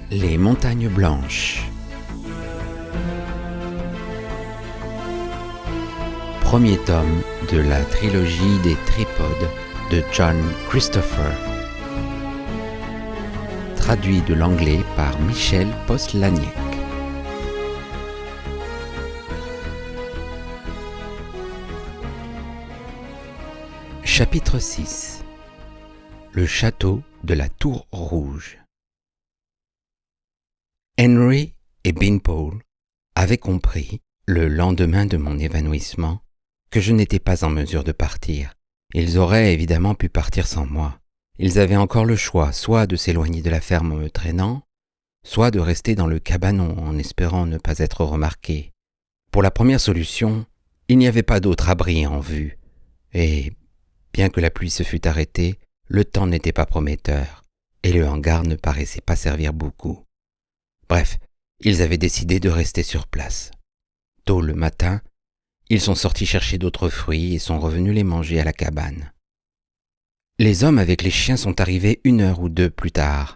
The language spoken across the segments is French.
Les montagnes blanches. Premier tome de la trilogie des tripodes de John Christopher. Traduit de l'anglais par Michel Postlaniec. Chapitre 6. Le château de la Tour Rouge. Henry et Beanpole avaient compris, le lendemain de mon évanouissement, que je n'étais pas en mesure de partir. Ils auraient évidemment pu partir sans moi. Ils avaient encore le choix, soit de s'éloigner de la ferme en me traînant, soit de rester dans le cabanon en espérant ne pas être remarqués. Pour la première solution, il n'y avait pas d'autre abri en vue, et, bien que la pluie se fût arrêtée, le temps n'était pas prometteur, et le hangar ne paraissait pas servir beaucoup. Bref, ils avaient décidé de rester sur place. Tôt le matin, ils sont sortis chercher d'autres fruits et sont revenus les manger à la cabane. Les hommes avec les chiens sont arrivés 1 heure ou 2 plus tard.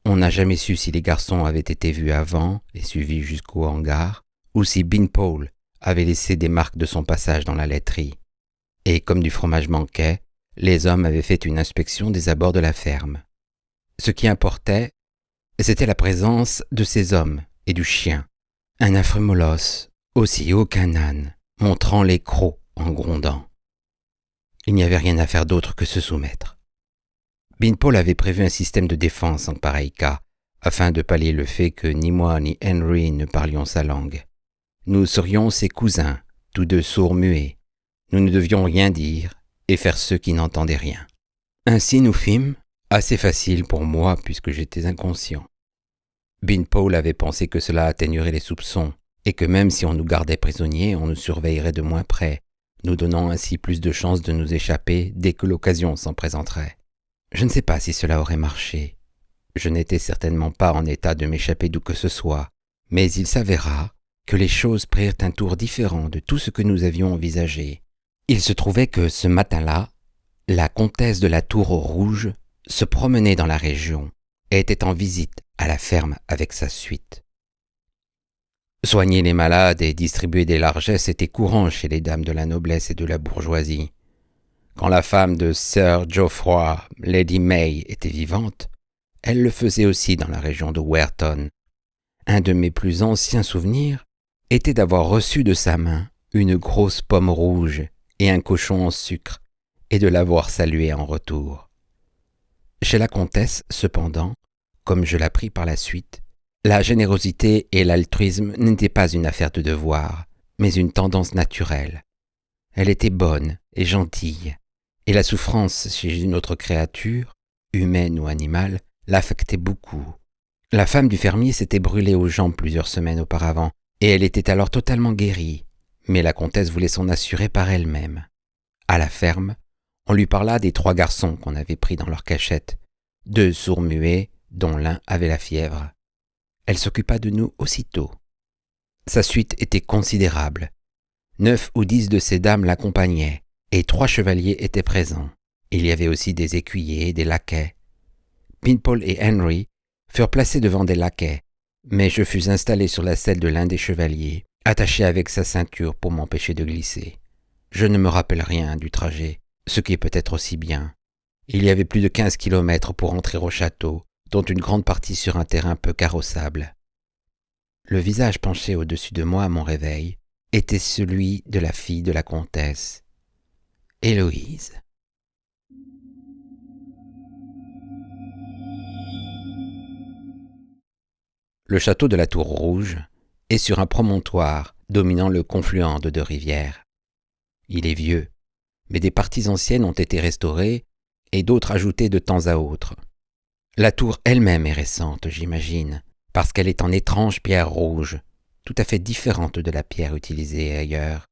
On n'a jamais su si les garçons avaient été vus avant et suivis jusqu'au hangar, ou si Beanpole avait laissé des marques de son passage dans la laiterie. Et comme du fromage manquait, les hommes avaient fait une inspection des abords de la ferme. Ce qui importait, c'était la présence de ces hommes et du chien, un affreux molosse, aussi haut qu'un âne, montrant les crocs en grondant. Il n'y avait rien à faire d'autre que se soumettre. Beanpole avait prévu un système de défense en pareil cas, afin de pallier le fait que ni moi ni Henry ne parlions sa langue. Nous serions ses cousins, tous deux sourds-muets. Nous ne devions rien dire et faire ceux qui n'entendaient rien. Ainsi nous fîmes, assez facile pour moi puisque j'étais inconscient. Beanpole avait pensé que cela atténuerait les soupçons et que même si on nous gardait prisonniers, on nous surveillerait de moins près, nous donnant ainsi plus de chances de nous échapper dès que l'occasion s'en présenterait. Je ne sais pas si cela aurait marché. Je n'étais certainement pas en état de m'échapper d'où que ce soit, mais il s'avéra que les choses prirent un tour différent de tout ce que nous avions envisagé. Il se trouvait que ce matin-là, la comtesse de la Tour Rouge se promenait dans la région et était en visite à la ferme avec sa suite. Soigner les malades et distribuer des largesses était courant chez les dames de la noblesse et de la bourgeoisie. Quand la femme de Sir Geoffroy, Lady May, était vivante, elle le faisait aussi dans la région de Werton. Un de mes plus anciens souvenirs était d'avoir reçu de sa main une grosse pomme rouge et un cochon en sucre, et de l'avoir salué en retour. Chez la comtesse, cependant, comme je l'appris par la suite, la générosité et l'altruisme n'étaient pas une affaire de devoir, mais une tendance naturelle. Elle était bonne et gentille, et la souffrance chez une autre créature, humaine ou animale, l'affectait beaucoup. La femme du fermier s'était brûlée aux jambes plusieurs semaines auparavant, et elle était alors totalement guérie, mais la comtesse voulait s'en assurer par elle-même. À la ferme, on lui parla des 3 garçons qu'on avait pris dans leur cachette, 2 sourds-muets, dont l'un avait la fièvre. Elle s'occupa de nous aussitôt. Sa suite était considérable. 9 ou 10 de ces dames l'accompagnaient, et 3 chevaliers étaient présents. Il y avait aussi des écuyers et des laquais. Beanpole et Henry furent placés devant des laquais, mais je fus installé sur la selle de l'un des chevaliers, attaché avec sa ceinture pour m'empêcher de glisser. Je ne me rappelle rien du trajet, ce qui est peut-être aussi bien. Il y avait plus de 15 kilomètres pour entrer au château, dont une grande partie sur un terrain peu carrossable. Le visage penché au-dessus de moi à mon réveil était celui de la fille de la comtesse, Héloïse. Le château de la Tour Rouge est sur un promontoire dominant le confluent de 2 rivières. Il est vieux, mais des parties anciennes ont été restaurées et d'autres ajoutées de temps à autre. La tour elle-même est récente, j'imagine, parce qu'elle est en étrange pierre rouge, tout à fait différente de la pierre utilisée ailleurs.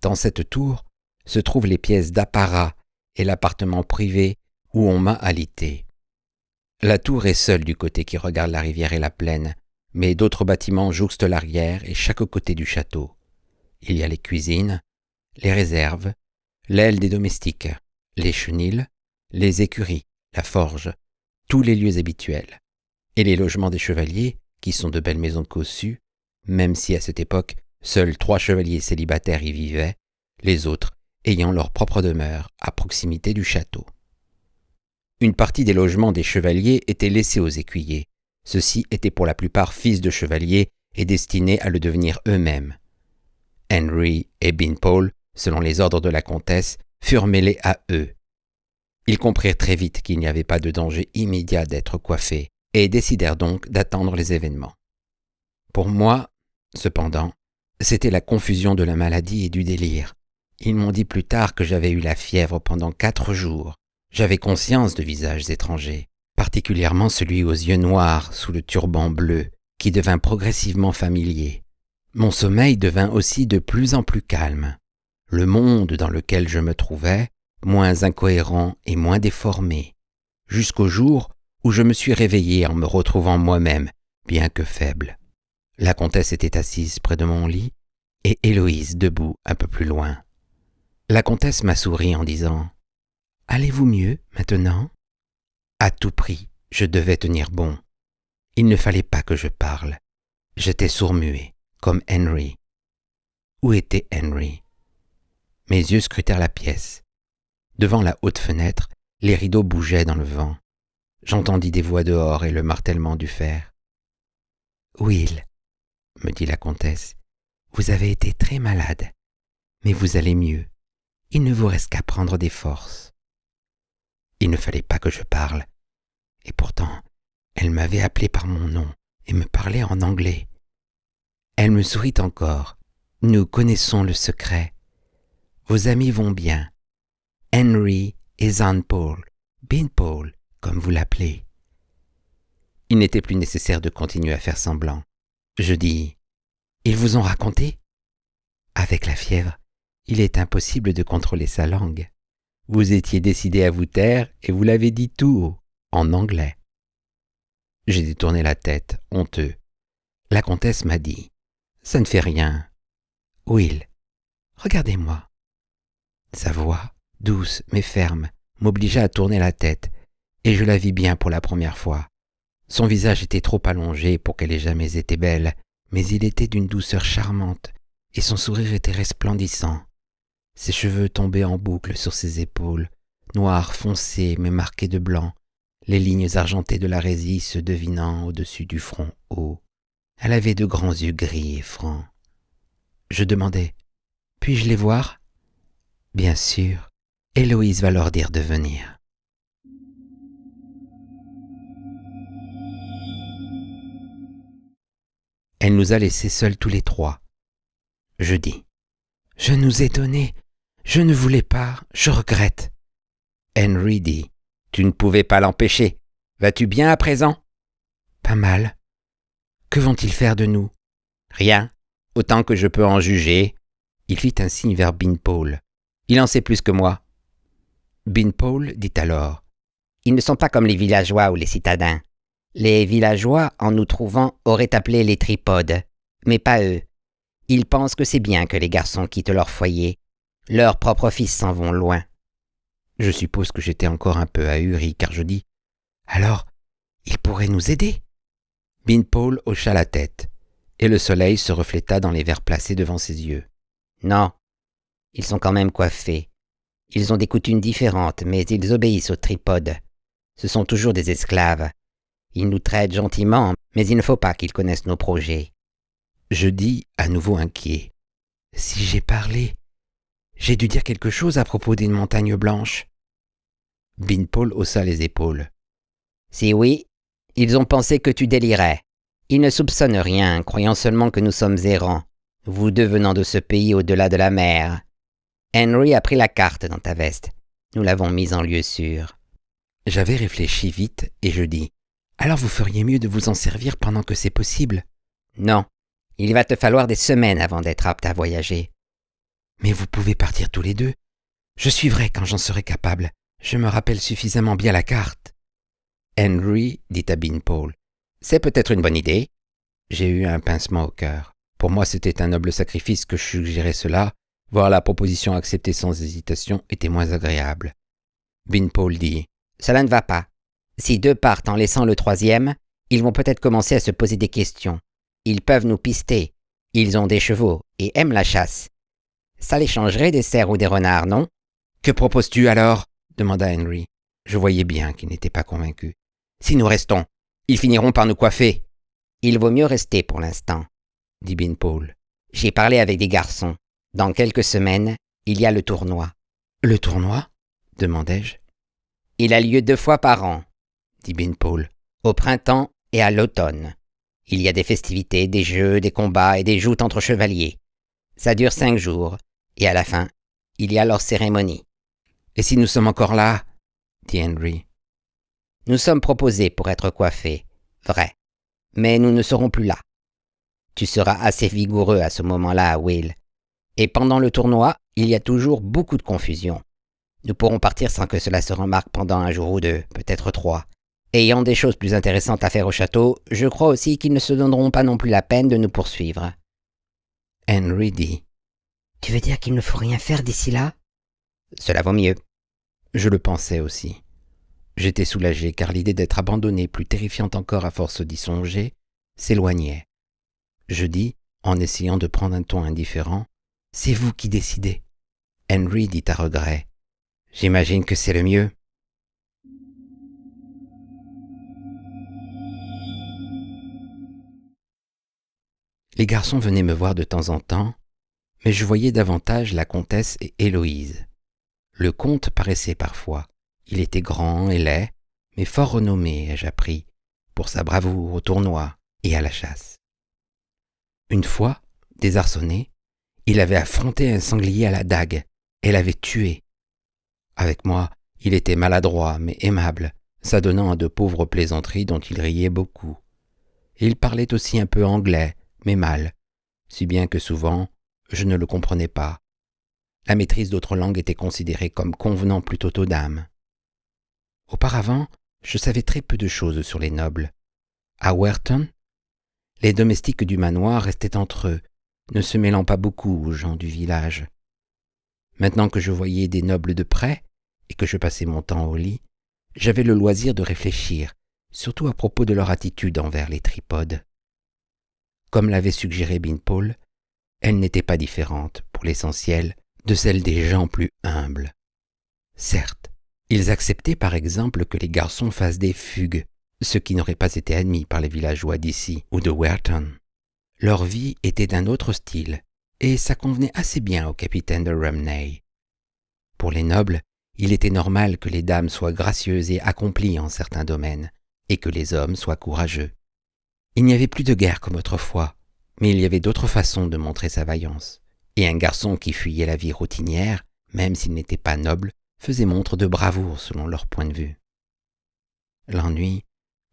Dans cette tour se trouvent les pièces d'apparat et l'appartement privé où on m'a alité. La tour est seule du côté qui regarde la rivière et la plaine, mais d'autres bâtiments jouxtent l'arrière et chaque côté du château. Il y a les cuisines, les réserves, l'aile des domestiques, les chenils, les écuries, la forge, tous les lieux habituels. Et les logements des chevaliers, qui sont de belles maisons cossues, même si à cette époque, seuls 3 chevaliers célibataires y vivaient, les autres ayant leur propre demeure à proximité du château. Une partie des logements des chevaliers était laissée aux écuyers. Ceux-ci étaient pour la plupart fils de chevaliers et destinés à le devenir eux-mêmes. Henry et Binnpole, selon les ordres de la comtesse, furent mêlés à eux. Ils comprirent très vite qu'il n'y avait pas de danger immédiat d'être coiffés et décidèrent donc d'attendre les événements. Pour moi, cependant, c'était la confusion de la maladie et du délire. Ils m'ont dit plus tard que j'avais eu la fièvre pendant 4 jours. J'avais conscience de visages étrangers, particulièrement celui aux yeux noirs sous le turban bleu, qui devint progressivement familier. Mon sommeil devint aussi de plus en plus calme. Le monde dans lequel je me trouvais, moins incohérent et moins déformé, jusqu'au jour où je me suis réveillé en me retrouvant moi-même, bien que faible. La comtesse était assise près de mon lit et Héloïse debout un peu plus loin. La comtesse m'a souri en disant « Allez-vous mieux maintenant ?» À tout prix, je devais tenir bon. Il ne fallait pas que je parle. J'étais sourd-muet, comme Henry. Où était Henry? Mes yeux scrutèrent la pièce. Devant la haute fenêtre, les rideaux bougeaient dans le vent. J'entendis des voix dehors et le martèlement du fer. « Will, » me dit la comtesse, « vous avez été très malade, mais vous allez mieux. Il ne vous reste qu'à prendre des forces. » Il ne fallait pas que je parle, et pourtant, elle m'avait appelé par mon nom et me parlait en anglais. Elle me sourit encore. « Nous connaissons le secret. Vos amis vont bien. Henry et Binnpole, Binnpole, comme vous l'appelez. » Il n'était plus nécessaire de continuer à faire semblant. Je dis « Ils vous ont raconté ?» Avec la fièvre, il est impossible de contrôler sa langue. Vous étiez décidé à vous taire et vous l'avez dit tout haut, en anglais. J'ai détourné la tête, honteux. La comtesse m'a dit « Ça ne fait rien. Will, regardez-moi. » Sa voix, douce mais ferme, m'obligea à tourner la tête, et je la vis bien pour la première fois. Son visage était trop allongé pour qu'elle ait jamais été belle, mais il était d'une douceur charmante, et son sourire était resplendissant. Ses cheveux tombaient en boucles sur ses épaules, noirs foncés mais marqués de blanc, les lignes argentées de la résille se devinant au-dessus du front haut. Elle avait de grands yeux gris et francs. Je demandai « Puis-je les voir ?»« Bien sûr, Héloïse va leur dire de venir. » Elle nous a laissés seuls tous les 3. Je dis « Je nous ai donné. Je ne voulais pas. Je regrette. » Henry dit « Tu ne pouvais pas l'empêcher. Vas-tu bien à présent ?»« Pas mal. Que vont-ils faire de nous ?»« Rien. Autant que je peux en juger. » Il fit un signe vers Binnpole. « Il en sait plus que moi. » Binnpole dit alors « Ils ne sont pas comme les villageois ou les citadins. Les villageois, en nous trouvant, auraient appelé les tripodes, mais pas eux. Ils pensent que c'est bien que les garçons quittent leur foyer. Leurs propres fils s'en vont loin. » Je suppose que j'étais encore un peu ahuri, car je dis « Alors, ils pourraient nous aider ?» Binnpole hocha la tête, et le soleil se refléta dans les verres placés devant ses yeux. « Non, ils sont quand même coiffés. Ils ont des coutumes différentes, mais ils obéissent aux tripodes. Ce sont toujours des esclaves. Ils nous traitent gentiment, mais il ne faut pas qu'ils connaissent nos projets. » Je dis, à nouveau inquiet. « Si j'ai parlé, j'ai dû dire quelque chose à propos d'une montagne blanche. » Binnpole haussa les épaules. « Si oui, ils ont pensé que tu délirais. Ils ne soupçonnent rien, croyant seulement que nous sommes errants, vous deux venant de ce pays au-delà de la mer. Henry a pris la carte dans ta veste. Nous l'avons mise en lieu sûr. » J'avais réfléchi vite et je dis « Alors vous feriez mieux de vous en servir pendant que c'est possible. »« Non, il va te falloir des semaines avant d'être apte à voyager. »« Mais vous pouvez partir tous les deux. Je suivrai quand j'en serai capable. Je me rappelle suffisamment bien la carte. » Henry dit à Binnpole « C'est peut-être une bonne idée. » J'ai eu un pincement au cœur. Pour moi, c'était un noble sacrifice que je suggérais cela. Voir la proposition acceptée sans hésitation était moins agréable. Binnpole dit « Cela ne va pas. Si 2 partent en laissant le 3e, Ils vont peut-être commencer à se poser des questions. Ils peuvent nous pister. Ils ont des chevaux et aiment la chasse. Ça les changerait des cerfs ou des renards, non? Que proposes-tu alors? Demanda Henry. Je voyais bien qu'il n'était pas convaincu. Si nous restons, ils finiront par nous coiffer. Il vaut mieux rester pour l'instant, dit Beanpole. J'ai parlé avec des garçons. Dans quelques semaines, il y a le tournoi. Le tournoi? Demandai-je. Il a lieu 2 fois par an, dit Beanpole. Au printemps et à l'automne. Il y a des festivités, des jeux, des combats et des joutes entre chevaliers. Ça dure 5 jours, et à la fin, il y a leur cérémonie. Et si nous sommes encore là? Dit Henry. Nous sommes proposés pour être coiffés, vrai, mais nous ne serons plus là. Tu seras assez vigoureux à ce moment-là, Will. Et pendant le tournoi, il y a toujours beaucoup de confusion. Nous pourrons partir sans que cela se remarque pendant 1 jour ou 2, peut-être 3. Ayant des choses plus intéressantes à faire au château, je crois aussi qu'ils ne se donneront pas non plus la peine de nous poursuivre. Henry dit. Tu veux dire qu'il ne faut rien faire d'ici là? Cela vaut mieux. Je le pensais aussi. J'étais soulagé car l'idée d'être abandonné, plus terrifiante encore à force d'y songer, s'éloignait. Je dis, en essayant de prendre un ton indifférent, « C'est vous qui décidez. » Henry dit à regret, « J'imagine que c'est le mieux. » Les garçons venaient me voir de temps en temps, mais je voyais davantage la comtesse et Héloïse. Le comte paraissait parfois. Il était grand et laid, mais fort renommé, ai-je appris, pour sa bravoure au tournoi et à la chasse. Une fois, désarçonné, il avait affronté un sanglier à la dague et l'avait tué. Avec moi, il était maladroit mais aimable, s'adonnant à de pauvres plaisanteries dont il riait beaucoup. Et il parlait aussi un peu anglais, mais mal, si bien que souvent, je ne le comprenais pas. La maîtrise d'autres langues était considérée comme convenant plutôt aux dames. Auparavant, je savais très peu de choses sur les nobles. À Werton, les domestiques du manoir restaient entre eux, ne se mêlant pas beaucoup aux gens du village. Maintenant que je voyais des nobles de près et que je passais mon temps au lit, j'avais le loisir de réfléchir, surtout à propos de leur attitude envers les tripodes. Comme l'avait suggéré Beanpole, elle n'était pas différente, pour l'essentiel, de celle des gens plus humbles. Certes, ils acceptaient par exemple que les garçons fassent des fugues, ce qui n'aurait pas été admis par les villageois d'ici ou de Werton. Leur vie était d'un autre style, et ça convenait assez bien au capitaine de Rumney. Pour les nobles, il était normal que les dames soient gracieuses et accomplies en certains domaines, et que les hommes soient courageux. Il n'y avait plus de guerre comme autrefois, mais il y avait d'autres façons de montrer sa vaillance, et un garçon qui fuyait la vie routinière, même s'il n'était pas noble, faisait montre de bravoure selon leur point de vue. L'ennui,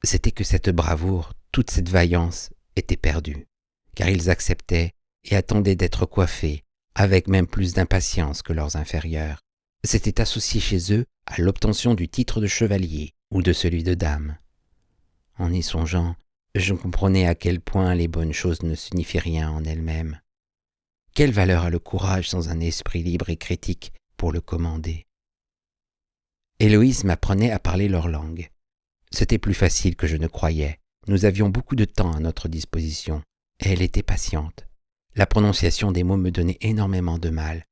c'était que cette bravoure, toute cette vaillance, était perdue, car ils acceptaient et attendaient d'être coiffés, avec même plus d'impatience que leurs inférieurs. C'était associé chez eux à l'obtention du titre de chevalier ou de celui de dame. En y songeant, je comprenais à quel point les bonnes choses ne signifient rien en elles-mêmes. Quelle valeur a le courage sans un esprit libre et critique pour le commander? Héloïse m'apprenait à parler leur langue. C'était plus facile que je ne croyais. Nous avions beaucoup de temps à notre disposition, et elle était patiente. La prononciation des mots me donnait énormément de mal.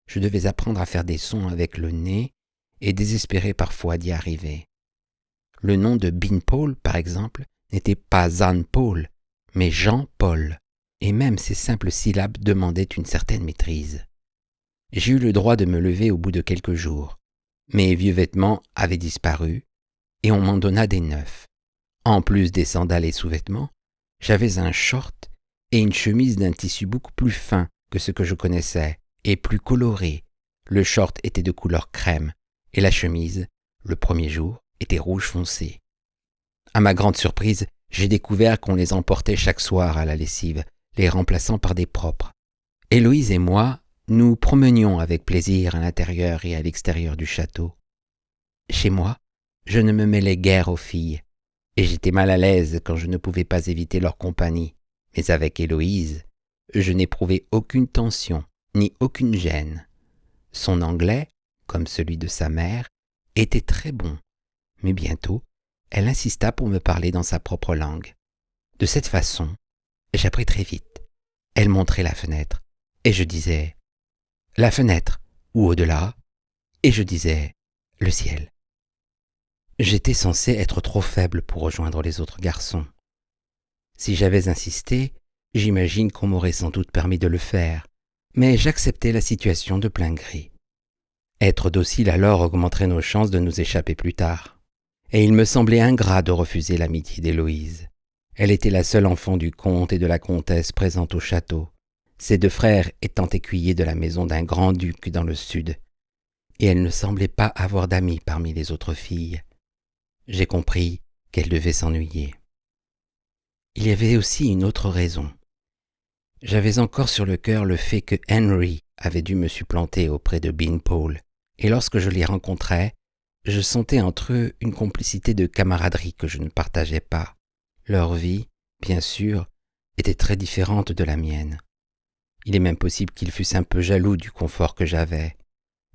Je devais apprendre à faire des sons avec le nez et désespérer parfois d'y arriver. Le nom de Beanpole, par exemple, n'était pas Jean-Paul, mais Jean-Paul, et même ces simples syllabes demandaient une certaine maîtrise. J'ai eu le droit de me lever au bout de quelques jours. Mes vieux vêtements avaient disparu, et on m'en donna des neufs. En plus des sandales et sous-vêtements, j'avais un short et une chemise d'un tissu beaucoup plus fin que ce que je connaissais, et plus coloré. Le short était de couleur crème, et la chemise, le premier jour, était rouge foncé. À ma grande surprise, j'ai découvert qu'on les emportait chaque soir à la lessive, les remplaçant par des propres. Héloïse et moi, nous promenions avec plaisir à l'intérieur et à l'extérieur du château. Chez moi, je ne me mêlais guère aux filles, et j'étais mal à l'aise quand je ne pouvais pas éviter leur compagnie. Mais avec Héloïse, je n'éprouvais aucune tension, ni aucune gêne. Son anglais, comme celui de sa mère, était très bon, mais bientôt, elle insista pour me parler dans sa propre langue. De cette façon, j'appris très vite. Elle montrait la fenêtre, et je disais « la fenêtre » ou au-delà, et je disais « le ciel ». J'étais censé être trop faible pour rejoindre les autres garçons. Si j'avais insisté, j'imagine qu'on m'aurait sans doute permis de le faire, mais j'acceptais la situation de plein gré. Être docile alors augmenterait nos chances de nous échapper plus tard. Et il me semblait ingrat de refuser l'amitié d'Héloïse. Elle était la seule enfant du comte et de la comtesse présente au château, ses 2 frères étant écuyers de la maison d'un grand-duc dans le sud, et elle ne semblait pas avoir d'amis parmi les autres filles. J'ai compris qu'elle devait s'ennuyer. Il y avait aussi une autre raison. J'avais encore sur le cœur le fait que Henry avait dû me supplanter auprès de Beanpole, et lorsque je les rencontrais, je sentais entre eux une complicité de camaraderie que je ne partageais pas. Leur vie, bien sûr, était très différente de la mienne. Il est même possible qu'ils fussent un peu jaloux du confort que j'avais.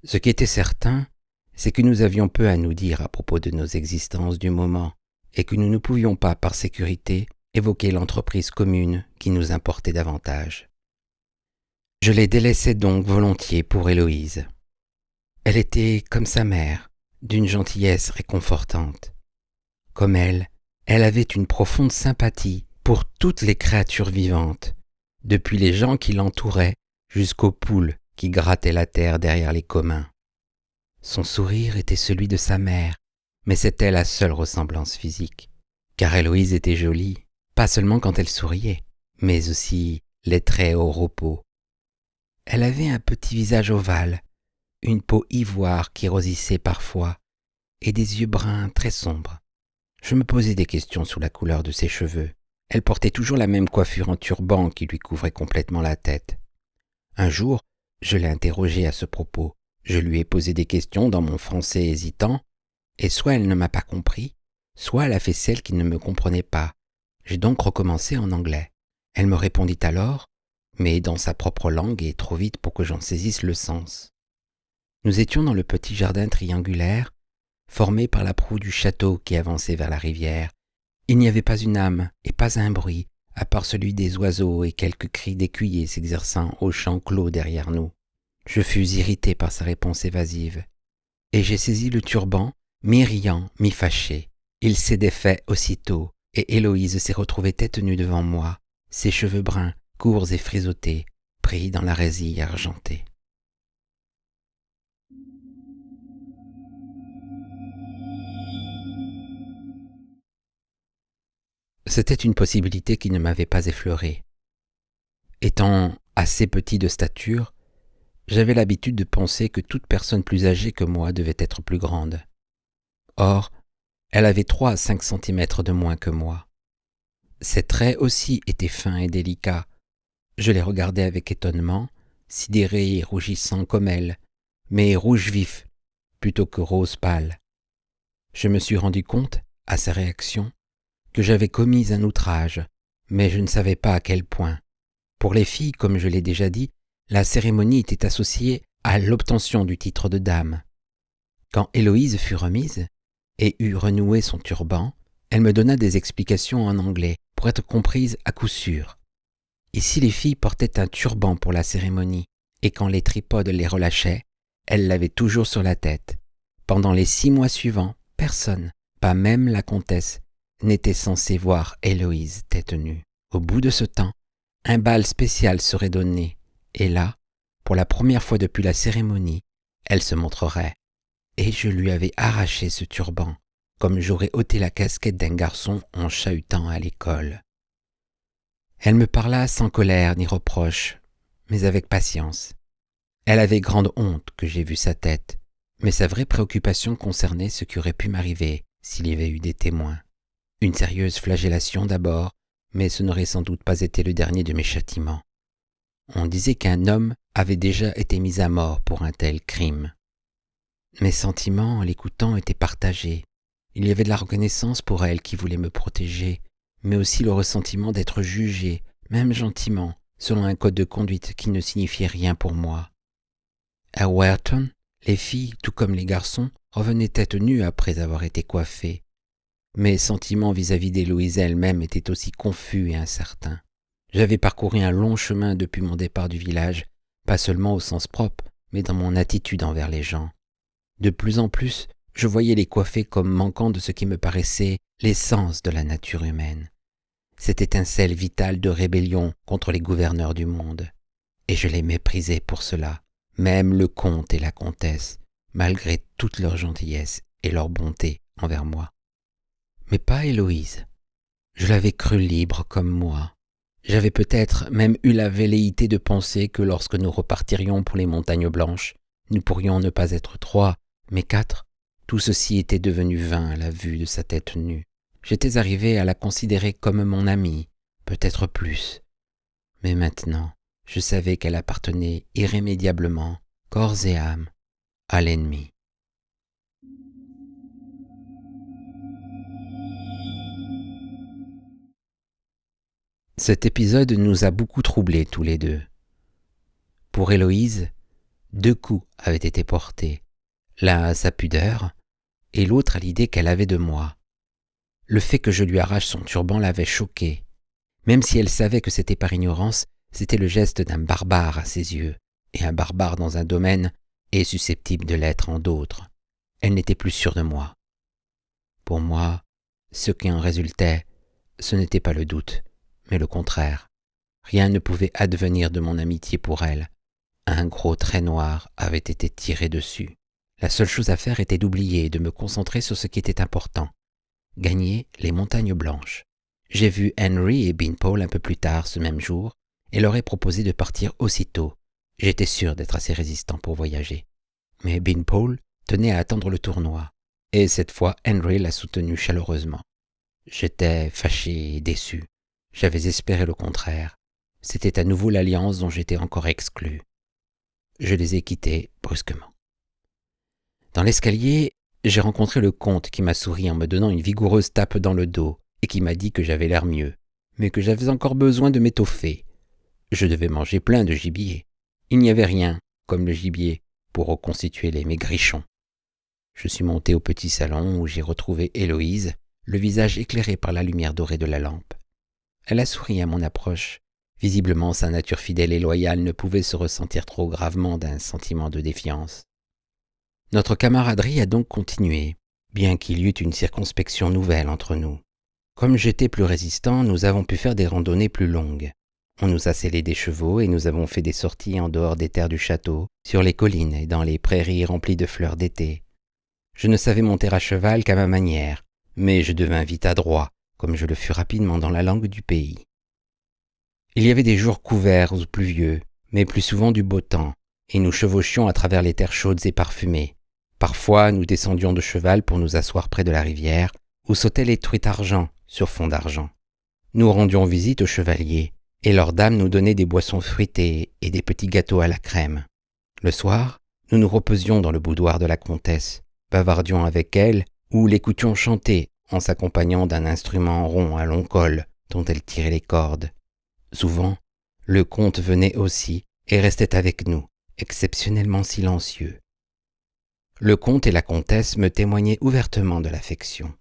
Ce qui était certain, c'est que nous avions peu à nous dire à propos de nos existences du moment, et que nous ne pouvions pas, par sécurité, évoquer l'entreprise commune qui nous importait davantage. Je les délaissais donc volontiers pour Héloïse. Elle était comme sa mère, d'une gentillesse réconfortante. Comme elle avait une profonde sympathie pour toutes les créatures vivantes, depuis les gens qui l'entouraient jusqu'aux poules qui grattaient la terre derrière les communs. Son sourire était celui de sa mère, mais c'était la seule ressemblance physique, car Héloïse était jolie, pas seulement quand elle souriait, mais aussi les traits au repos. Elle avait un petit visage ovale, une peau ivoire qui rosissait parfois, et des yeux bruns très sombres. Je me posais des questions sur la couleur de ses cheveux. Elle portait toujours la même coiffure en turban qui lui couvrait complètement la tête. Un jour, je l'ai interrogée à ce propos. Je lui ai posé des questions dans mon français hésitant, et soit elle ne m'a pas compris, soit elle a fait celle qui ne me comprenait pas. J'ai donc recommencé en anglais. Elle me répondit alors, mais dans sa propre langue et trop vite pour que j'en saisisse le sens. Nous étions dans le petit jardin triangulaire, formé par la proue du château qui avançait vers la rivière. Il n'y avait pas une âme et pas un bruit, à part celui des oiseaux et quelques cris d'écuyers s'exerçant au champ clos derrière nous. Je fus irrité par sa réponse évasive, et j'ai saisi le turban, mi-riant, mi-fâché. Il s'est défait aussitôt, et Héloïse s'est retrouvée tête nue devant moi, ses cheveux bruns, courts et frisottés, pris dans la résille argentée. C'était une possibilité qui ne m'avait pas effleuré. Étant assez petit de stature, j'avais l'habitude de penser que toute personne plus âgée que moi devait être plus grande. Or, elle avait 3 à 5 centimètres de moins que moi. Ses traits aussi étaient fins et délicats. Je les regardais avec étonnement, sidérés et rougissants comme elle, mais rouge vif plutôt que rose pâle. Je me suis rendu compte, à sa réaction, que j'avais commis un outrage, mais je ne savais pas à quel point. Pour les filles, comme je l'ai déjà dit, la cérémonie était associée à l'obtention du titre de dame. Quand Héloïse fut remise et eut renoué son turban, elle me donna des explications en anglais pour être comprise à coup sûr. Ici, les filles portaient un turban pour la cérémonie, et quand les tripodes les relâchaient, elles l'avaient toujours sur la tête. Pendant les 6 mois suivants, personne, pas même la comtesse, n'était censé voir Héloïse tête nue. Au bout de ce temps, un bal spécial serait donné, et là, pour la première fois depuis la cérémonie, elle se montrerait. Et je lui avais arraché ce turban, comme j'aurais ôté la casquette d'un garçon en chahutant à l'école. Elle me parla sans colère ni reproche, mais avec patience. Elle avait grande honte que j'aie vu sa tête, mais sa vraie préoccupation concernait ce qui aurait pu m'arriver s'il y avait eu des témoins. Une sérieuse flagellation d'abord, mais ce n'aurait sans doute pas été le dernier de mes châtiments. On disait qu'un homme avait déjà été mis à mort pour un tel crime. Mes sentiments en l'écoutant étaient partagés. Il y avait de la reconnaissance pour elle qui voulait me protéger, mais aussi le ressentiment d'être jugé, même gentiment, selon un code de conduite qui ne signifiait rien pour moi. À Wharton, les filles, tout comme les garçons, revenaient tête nue après avoir été coiffées. Mes sentiments vis-à-vis d'Héloïse elle-même étaient aussi confus et incertains. J'avais parcouru un long chemin depuis mon départ du village, pas seulement au sens propre, mais dans mon attitude envers les gens. De plus en plus, je voyais les coiffés comme manquant de ce qui me paraissait l'essence de la nature humaine. Cette étincelle vitale de rébellion contre les gouverneurs du monde. Et je les méprisais pour cela, même le comte et la comtesse, malgré toute leur gentillesse et leur bonté envers moi. Mais pas Héloïse. Je l'avais crue libre comme moi. J'avais peut-être même eu la velléité de penser que lorsque nous repartirions pour les montagnes blanches, nous pourrions ne pas être 3, mais 4. Tout ceci était devenu vain à la vue de sa tête nue. J'étais arrivé à la considérer comme mon amie, peut-être plus. Mais maintenant, je savais qu'elle appartenait irrémédiablement, corps et âme, à l'ennemi. Cet épisode nous a beaucoup troublés tous les deux. Pour Héloïse, 2 coups avaient été portés, l'un à sa pudeur et l'autre à l'idée qu'elle avait de moi. Le fait que je lui arrache son turban l'avait choquée. Même si elle savait que c'était par ignorance, c'était le geste d'un barbare à ses yeux, et un barbare dans un domaine est susceptible de l'être en d'autres. Elle n'était plus sûre de moi. Pour moi, ce qui en résultait, ce n'était pas le doute, mais le contraire. Rien ne pouvait advenir de mon amitié pour elle. Un gros trait noir avait été tiré dessus. La seule chose à faire était d'oublier et de me concentrer sur ce qui était important. Gagner les montagnes blanches. J'ai vu Henry et Beanpole un peu plus tard ce même jour et leur ai proposé de partir aussitôt. J'étais sûr d'être assez résistant pour voyager. Mais Beanpole tenait à attendre le tournoi, et cette fois Henry l'a soutenu chaleureusement. J'étais fâché et déçu. J'avais espéré le contraire. C'était à nouveau l'alliance dont j'étais encore exclu. Je les ai quittés brusquement. Dans l'escalier, j'ai rencontré le comte qui m'a souri en me donnant une vigoureuse tape dans le dos et qui m'a dit que j'avais l'air mieux, mais que j'avais encore besoin de m'étoffer. Je devais manger plein de gibier. Il n'y avait rien, comme le gibier, pour reconstituer les maigrichons. Je suis monté au petit salon où j'ai retrouvé Héloïse, le visage éclairé par la lumière dorée de la lampe. Elle a souri à mon approche. Visiblement, sa nature fidèle et loyale ne pouvait se ressentir trop gravement d'un sentiment de défiance. Notre camaraderie a donc continué, bien qu'il y eût une circonspection nouvelle entre nous. Comme j'étais plus résistant, nous avons pu faire des randonnées plus longues. On nous a sellé des chevaux et nous avons fait des sorties en dehors des terres du château, sur les collines et dans les prairies remplies de fleurs d'été. Je ne savais monter à cheval qu'à ma manière, mais je devins vite adroit, comme je le fus rapidement dans la langue du pays. Il y avait des jours couverts ou pluvieux, mais plus souvent du beau temps, et nous chevauchions à travers les terres chaudes et parfumées. Parfois, nous descendions de cheval pour nous asseoir près de la rivière, où sautaient les truites argent sur fond d'argent. Nous rendions visite aux chevaliers, et leurs dames nous donnaient des boissons fruitées et des petits gâteaux à la crème. Le soir, nous nous reposions dans le boudoir de la comtesse, bavardions avec elle ou l'écoutions chanter en s'accompagnant d'un instrument rond à long col dont elle tirait les cordes. Souvent, le comte venait aussi et restait avec nous, exceptionnellement silencieux. Le comte et la comtesse me témoignaient ouvertement de l'affection.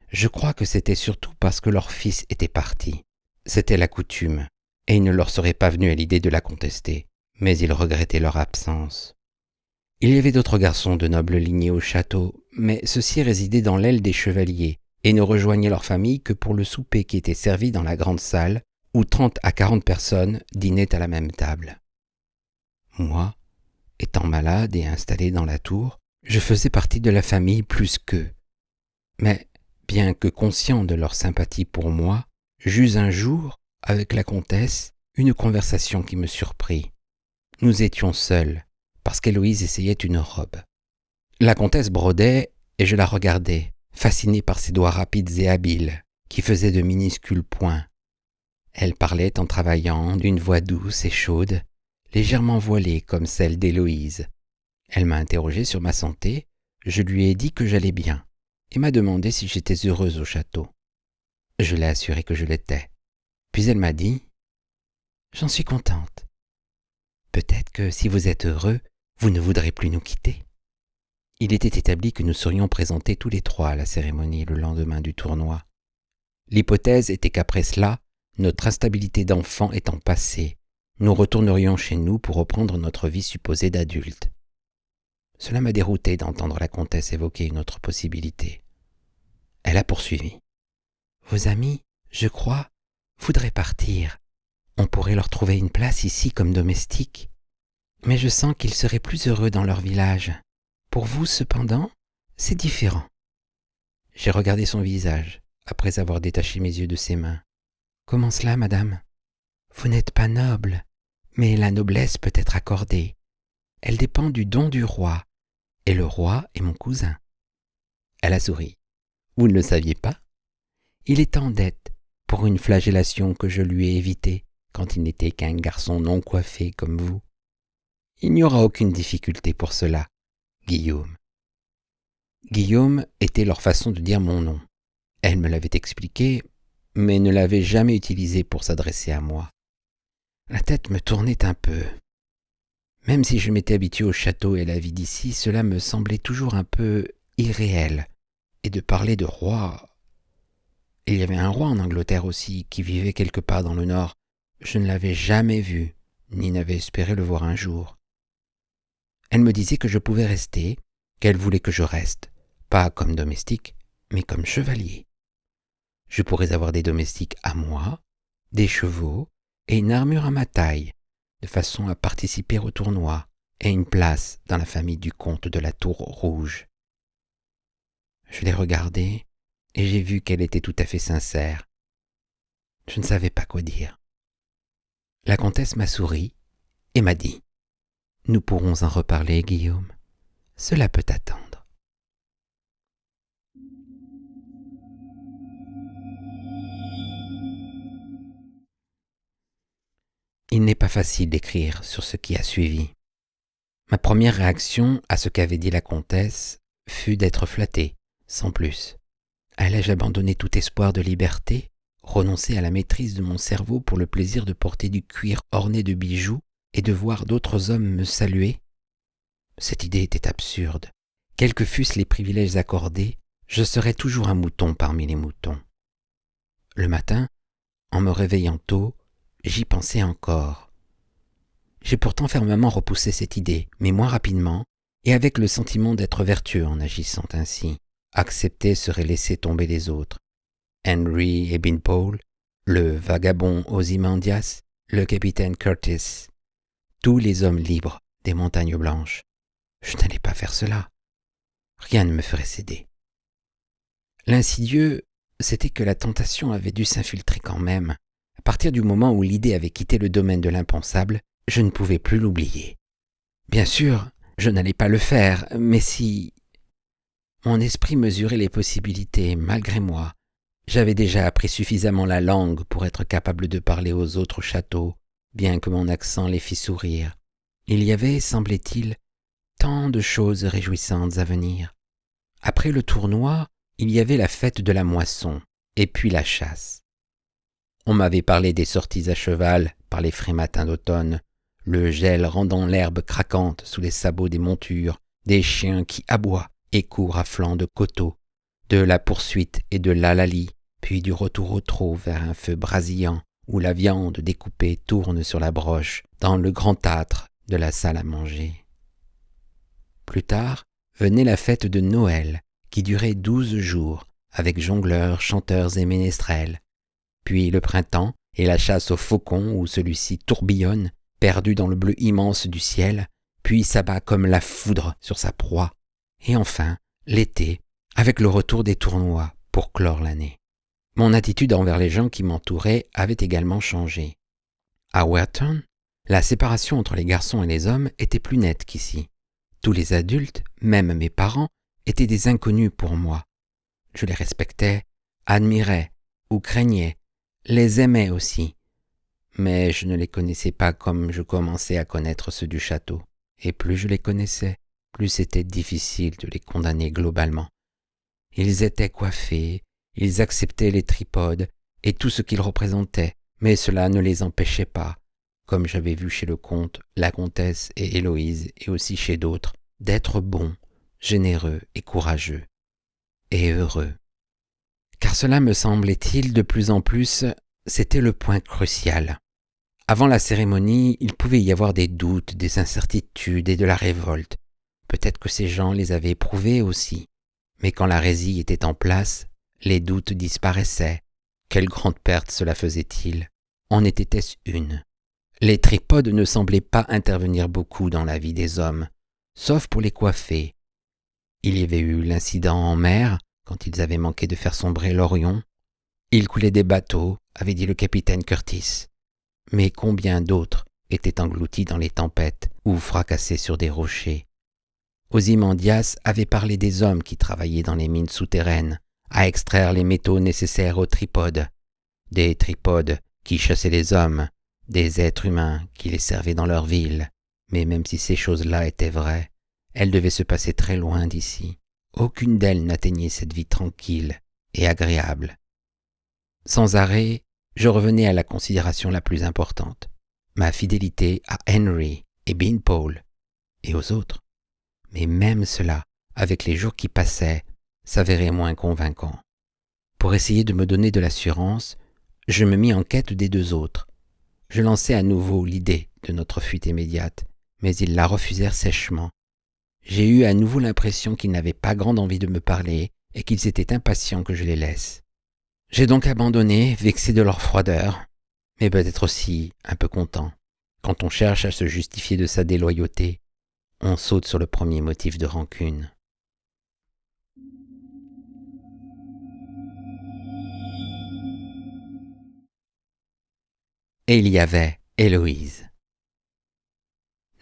Je crois que c'était surtout parce que leur fils était parti. C'était la coutume, et il ne leur serait pas venu à l'idée de la contester, mais ils regrettaient leur absence. Il y avait d'autres garçons de noble lignée au château, mais ceux-ci résidaient dans l'aile des chevaliers et ne rejoignaient leur famille que pour le souper qui était servi dans la grande salle où 30 à 40 personnes dînaient à la même table. Moi, étant malade et installé dans la tour, je faisais partie de la famille plus qu'eux. Mais, bien que conscient de leur sympathie pour moi, j'eus un jour, avec la comtesse, une conversation qui me surprit. Nous étions seuls, parce qu'Héloïse essayait une robe. La comtesse brodait et je la regardais, fasciné par ses doigts rapides et habiles, qui faisaient de minuscules points. Elle parlait en travaillant d'une voix douce et chaude, légèrement voilée comme celle d'Héloïse. Elle m'a interrogé sur ma santé, je lui ai dit que j'allais bien, et m'a demandé si j'étais heureuse au château. Je l'ai assuré que je l'étais. Puis elle m'a dit « J'en suis contente. Peut-être que si vous êtes heureux, vous ne voudrez plus nous quitter. » Il était établi que nous serions présentés tous les trois à la cérémonie le lendemain du tournoi. L'hypothèse était qu'après cela, notre instabilité d'enfant étant passée, nous retournerions chez nous pour reprendre notre vie supposée d'adulte. Cela m'a dérouté d'entendre la comtesse évoquer une autre possibilité. Elle a poursuivi. « Vos amis, je crois, voudraient partir. On pourrait leur trouver une place ici comme domestiques. Mais je sens qu'ils seraient plus heureux dans leur village. Pour vous, cependant, c'est différent. » J'ai regardé son visage, après avoir détaché mes yeux de ses mains. « Comment cela, madame ? Vous n'êtes pas noble, mais la noblesse peut être accordée. Elle dépend du don du roi, et le roi est mon cousin. » Elle a souri. « Vous ne le saviez pas ? Il est en dette pour une flagellation que je lui ai évitée quand il n'était qu'un garçon non coiffé comme vous. Il n'y aura aucune difficulté pour cela, Guillaume. » Guillaume était leur façon de dire mon nom. Elle me l'avait expliqué, mais ne l'avait jamais utilisé pour s'adresser à moi. La tête me tournait un peu. Même si je m'étais habitué au château et à la vie d'ici, cela me semblait toujours un peu irréel. Et de parler de roi... Il y avait un roi en Angleterre aussi, qui vivait quelque part dans le nord. Je ne l'avais jamais vu, ni n'avais espéré le voir un jour. Elle me disait que je pouvais rester, qu'elle voulait que je reste, pas comme domestique, mais comme chevalier. Je pourrais avoir des domestiques à moi, des chevaux et une armure à ma taille, de façon à participer au tournoi et une place dans la famille du comte de la Tour Rouge. Je l'ai regardée et j'ai vu qu'elle était tout à fait sincère. Je ne savais pas quoi dire. La comtesse m'a souri et m'a dit « Nous pourrons en reparler, Guillaume. Cela peut attendre. » Il n'est pas facile d'écrire sur ce qui a suivi. Ma première réaction à ce qu'avait dit la comtesse fut d'être flattée, sans plus. Allais-je abandonner tout espoir de liberté, renoncer à la maîtrise de mon cerveau pour le plaisir de porter du cuir orné de bijoux et de voir d'autres hommes me saluer ? Cette idée était absurde. Quels que fussent les privilèges accordés, je serais toujours un mouton parmi les moutons. Le matin, en me réveillant tôt, j'y pensais encore. J'ai pourtant fermement repoussé cette idée, mais moins rapidement, et avec le sentiment d'être vertueux en agissant ainsi. Accepter serait laisser tomber les autres. Henry et Bimpole, le vagabond Ozymandias, le capitaine Curtis, tous les hommes libres des montagnes blanches. Je n'allais pas faire cela. Rien ne me ferait céder. L'insidieux, c'était que la tentation avait dû s'infiltrer quand même. À partir du moment où l'idée avait quitté le domaine de l'impensable, je ne pouvais plus l'oublier. Bien sûr, je n'allais pas le faire, mais si... Mon esprit mesurait les possibilités, malgré moi. J'avais déjà appris suffisamment la langue pour être capable de parler aux autres au château, bien que mon accent les fît sourire. Il y avait, semblait-il, tant de choses réjouissantes à venir. Après le tournoi, il y avait la fête de la moisson, et puis la chasse. On m'avait parlé des sorties à cheval par les frais matins d'automne, le gel rendant l'herbe craquante sous les sabots des montures, des chiens qui aboient et courent à flanc de coteaux, de la poursuite et de l'hallali, puis du retour au trot vers un feu brasillant où la viande découpée tourne sur la broche dans le grand âtre de la salle à manger. Plus tard, venait la fête de Noël, qui durait 12 jours, avec jongleurs, chanteurs et ménestrels. Puis le printemps et la chasse au faucon où celui-ci tourbillonne, perdu dans le bleu immense du ciel, puis s'abat comme la foudre sur sa proie. Et enfin, l'été, avec le retour des tournois pour clore l'année. Mon attitude envers les gens qui m'entouraient avait également changé. À Werton, la séparation entre les garçons et les hommes était plus nette qu'ici. Tous les adultes, même mes parents, étaient des inconnus pour moi. Je les respectais, admirais ou craignais, les aimais aussi. Mais je ne les connaissais pas comme je commençais à connaître ceux du château. Et plus je les connaissais, plus c'était difficile de les condamner globalement. Ils étaient coiffés, ils acceptaient les tripodes et tout ce qu'ils représentaient, mais cela ne les empêchait pas, comme j'avais vu chez le comte, la comtesse et Héloïse, et aussi chez d'autres, d'être bons, généreux et courageux, et heureux. Car cela me semblait-il de plus en plus, c'était le point crucial. Avant la cérémonie, il pouvait y avoir des doutes, des incertitudes et de la révolte. Peut-être que ces gens les avaient éprouvés aussi. Mais quand la résille était en place, les doutes disparaissaient. Quelle grande perte cela faisait-il? En était-ce une? Les tripodes ne semblaient pas intervenir beaucoup dans la vie des hommes, sauf pour les coiffer. Il y avait eu l'incident en mer, quand ils avaient manqué de faire sombrer l'Orion. Il coulait des bateaux, avait dit le capitaine Curtis. Mais combien d'autres étaient engloutis dans les tempêtes ou fracassés sur des rochers? Ozymandias avait parlé des hommes qui travaillaient dans les mines souterraines, à extraire les métaux nécessaires aux tripodes, des tripodes qui chassaient les hommes, des êtres humains qui les servaient dans leur ville. Mais même si ces choses-là étaient vraies, elles devaient se passer très loin d'ici. Aucune d'elles n'atteignait cette vie tranquille et agréable. Sans arrêt, je revenais à la considération la plus importante, ma fidélité à Henry et Beanpole et aux autres. Mais même cela, avec les jours qui passaient, s'avérait moins convaincant. Pour essayer de me donner de l'assurance, je me mis en quête des deux autres. Je lançai à nouveau l'idée de notre fuite immédiate, mais ils la refusèrent sèchement. J'ai eu à nouveau l'impression qu'ils n'avaient pas grande envie de me parler et qu'ils étaient impatients que je les laisse. J'ai donc abandonné, vexé de leur froideur, mais peut-être aussi un peu content. Quand on cherche à se justifier de sa déloyauté, on saute sur le premier motif de rancune. Et il y avait Héloïse.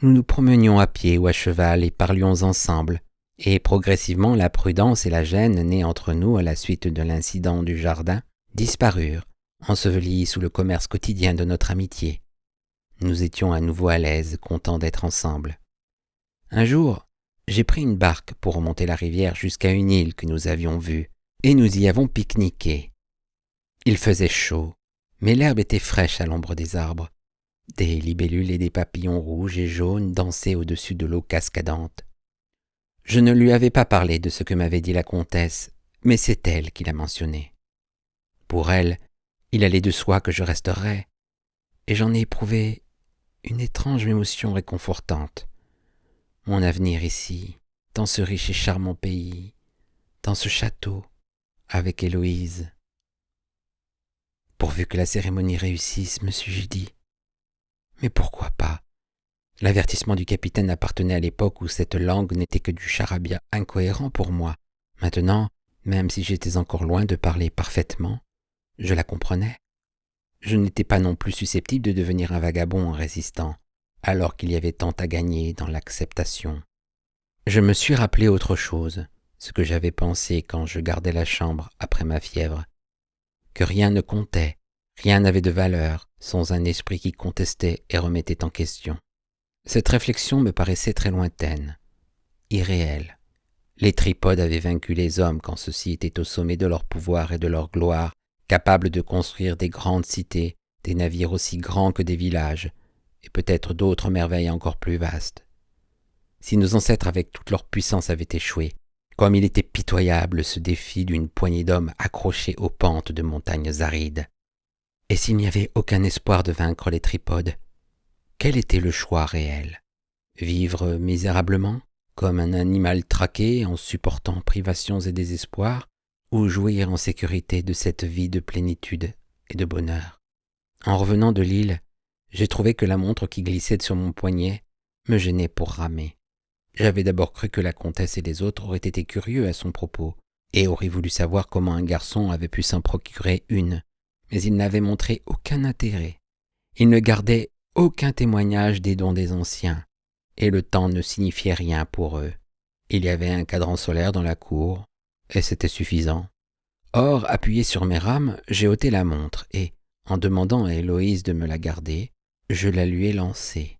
Nous nous promenions à pied ou à cheval et parlions ensemble, et progressivement la prudence et la gêne nées entre nous à la suite de l'incident du jardin disparurent, ensevelies sous le commerce quotidien de notre amitié. Nous étions à nouveau à l'aise, contents d'être ensemble. Un jour, j'ai pris une barque pour remonter la rivière jusqu'à une île que nous avions vue, et nous y avons pique-niqué. Il faisait chaud, mais l'herbe était fraîche à l'ombre des arbres. Des libellules et des papillons rouges et jaunes dansaient au-dessus de l'eau cascadante. Je ne lui avais pas parlé de ce que m'avait dit la comtesse, mais c'est elle qui l'a mentionné. Pour elle, il allait de soi que je resterais, et j'en ai éprouvé une étrange émotion réconfortante. Mon avenir ici, dans ce riche et charmant pays, dans ce château, avec Héloïse. Pourvu que la cérémonie réussisse, me suis-je dit. Mais pourquoi pas? L'avertissement du capitaine appartenait à l'époque où cette langue n'était que du charabia incohérent pour moi. Maintenant, même si j'étais encore loin de parler parfaitement, je la comprenais. Je n'étais pas non plus susceptible de devenir un vagabond en résistant, alors qu'il y avait tant à gagner dans l'acceptation. Je me suis rappelé autre chose, ce que j'avais pensé quand je gardais la chambre après ma fièvre, que rien ne comptait, rien n'avait de valeur sans un esprit qui contestait et remettait en question. Cette réflexion me paraissait très lointaine, irréelle. Les tripodes avaient vaincu les hommes quand ceux-ci étaient au sommet de leur pouvoir et de leur gloire, capables de construire des grandes cités, des navires aussi grands que des villages, et peut-être d'autres merveilles encore plus vastes. Si nos ancêtres avec toute leur puissance avaient échoué, comme il était pitoyable ce défi d'une poignée d'hommes accrochés aux pentes de montagnes arides. Et s'il n'y avait aucun espoir de vaincre les tripodes, quel était le choix réel? Vivre misérablement, comme un animal traqué en supportant privations et désespoirs, ou jouir en sécurité de cette vie de plénitude et de bonheur? En revenant de l'île, j'ai trouvé que la montre qui glissait sur mon poignet me gênait pour ramer. J'avais d'abord cru que la comtesse et les autres auraient été curieux à son propos, et auraient voulu savoir comment un garçon avait pu s'en procurer une, mais ils n'avaient montré aucun intérêt. Ils ne gardaient aucun témoignage des dons des anciens, et le temps ne signifiait rien pour eux. Il y avait un cadran solaire dans la cour, et c'était suffisant. Or, appuyé sur mes rames, j'ai ôté la montre, et, en demandant à Héloïse de me la garder, je la lui ai lancée.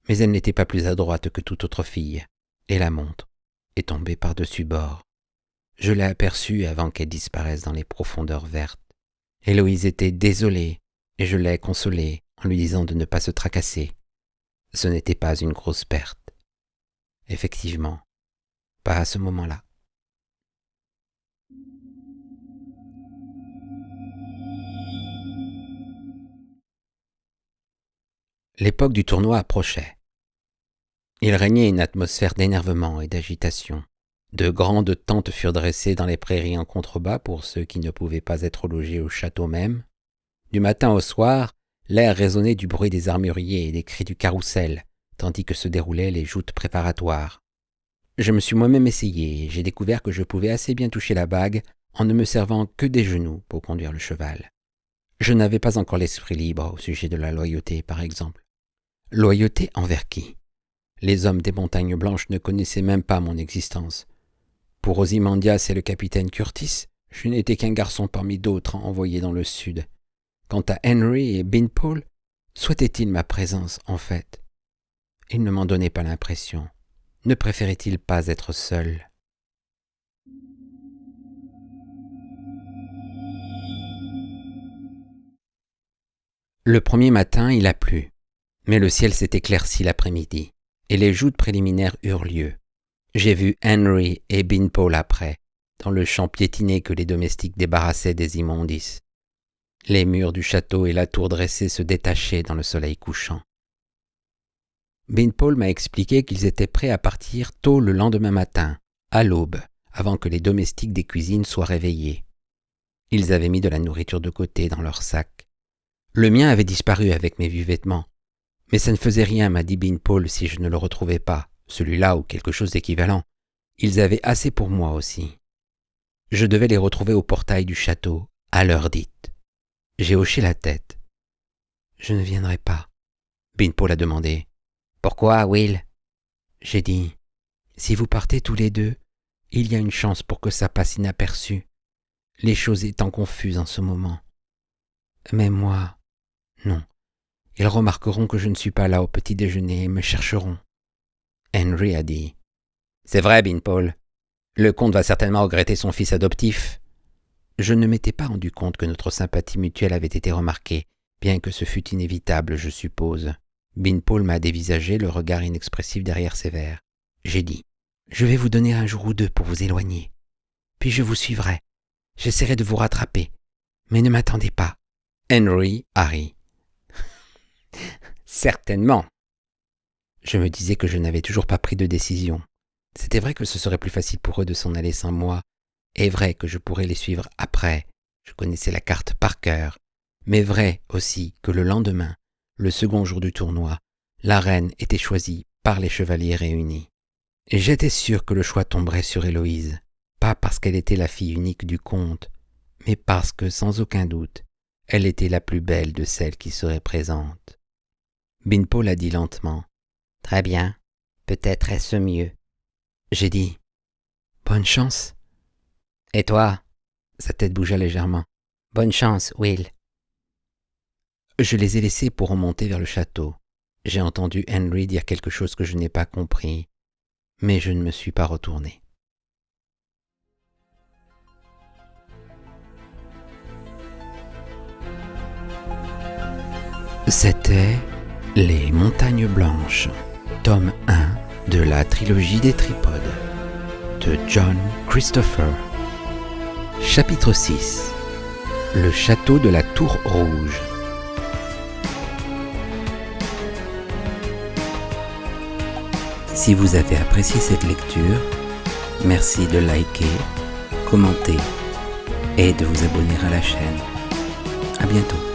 Mais elle n'était pas plus adroite que toute autre fille, et la montre est tombée par-dessus bord. Je l'ai aperçue avant qu'elle disparaisse dans les profondeurs vertes. Héloïse était désolée, et je l'ai consolée en lui disant de ne pas se tracasser. Ce n'était pas une grosse perte. Effectivement, pas à ce moment-là. L'époque du tournoi approchait. Il régnait une atmosphère d'énervement et d'agitation. De grandes tentes furent dressées dans les prairies en contrebas pour ceux qui ne pouvaient pas être logés au château même. Du matin au soir, l'air résonnait du bruit des armuriers et des cris du carrousel, tandis que se déroulaient les joutes préparatoires. Je me suis moi-même essayé et j'ai découvert que je pouvais assez bien toucher la bague en ne me servant que des genoux pour conduire le cheval. Je n'avais pas encore l'esprit libre au sujet de la loyauté, par exemple. Loyauté envers qui? Les hommes des montagnes blanches ne connaissaient même pas mon existence. Pour Ozymandias et le capitaine Curtis, je n'étais qu'un garçon parmi d'autres envoyés dans le sud. Quant à Henry et Beanpole, souhaitaient-ils ma présence en fait? Ils ne m'en donnaient pas l'impression. Ne préféraient-ils pas être seuls? Le premier matin, il a plu, mais le ciel s'est éclairci l'après-midi, et les joutes préliminaires eurent lieu. J'ai vu Henry et Beanpole après, dans le champ piétiné que les domestiques débarrassaient des immondices. Les murs du château et la tour dressée se détachaient dans le soleil couchant. Beanpole m'a expliqué qu'ils étaient prêts à partir tôt le lendemain matin, à l'aube, avant que les domestiques des cuisines soient réveillés. Ils avaient mis de la nourriture de côté dans leur sac. Le mien avait disparu avec mes vieux vêtements, mais ça ne faisait rien, m'a dit Beanpole, si je ne le retrouvais pas, celui-là ou quelque chose d'équivalent. Ils avaient assez pour moi aussi. Je devais les retrouver au portail du château, à l'heure dite. J'ai hoché la tête. « Je ne viendrai pas. » Beanpole a demandé. « Pourquoi, Will ?» J'ai dit, « Si vous partez tous les deux, il y a une chance pour que ça passe inaperçu, les choses étant confuses en ce moment. Mais moi, non. Ils remarqueront que je ne suis pas là au petit déjeuner et me chercheront. » Henry a dit, « C'est vrai, Beanpole. Le comte va certainement regretter son fils adoptif. » Je ne m'étais pas rendu compte que notre sympathie mutuelle avait été remarquée, bien que ce fût inévitable, je suppose. Beanpole m'a dévisagé, le regard inexpressif derrière ses verres. J'ai dit, « Je vais vous donner un jour ou deux pour vous éloigner. Puis je vous suivrai. J'essaierai de vous rattraper. Mais ne m'attendez pas. » Henry a ri. « Certainement. » Je me disais que je n'avais toujours pas pris de décision. C'était vrai que ce serait plus facile pour eux de s'en aller sans moi, et vrai que je pourrais les suivre après. Je connaissais la carte par cœur. Mais vrai aussi que le lendemain, le second jour du tournoi, la reine était choisie par les chevaliers réunis. Et j'étais sûr que le choix tomberait sur Héloïse, pas parce qu'elle était la fille unique du comte, mais parce que, sans aucun doute, elle était la plus belle de celles qui seraient présentes. Beanpole a dit lentement, « Très bien, peut-être est-ce mieux. » J'ai dit, « Bonne chance. » « Et toi ?» Sa tête bougea légèrement. « Bonne chance, Will. » Je les ai laissés pour remonter vers le château. J'ai entendu Henry dire quelque chose que je n'ai pas compris, mais je ne me suis pas retourné. C'était Les Montagnes Blanches, tome 1 de la trilogie des Tripodes, de John Christopher. Chapitre 6. Le château de la Tour Rouge. Si vous avez apprécié cette lecture, merci de liker, commenter et de vous abonner à la chaîne. À bientôt.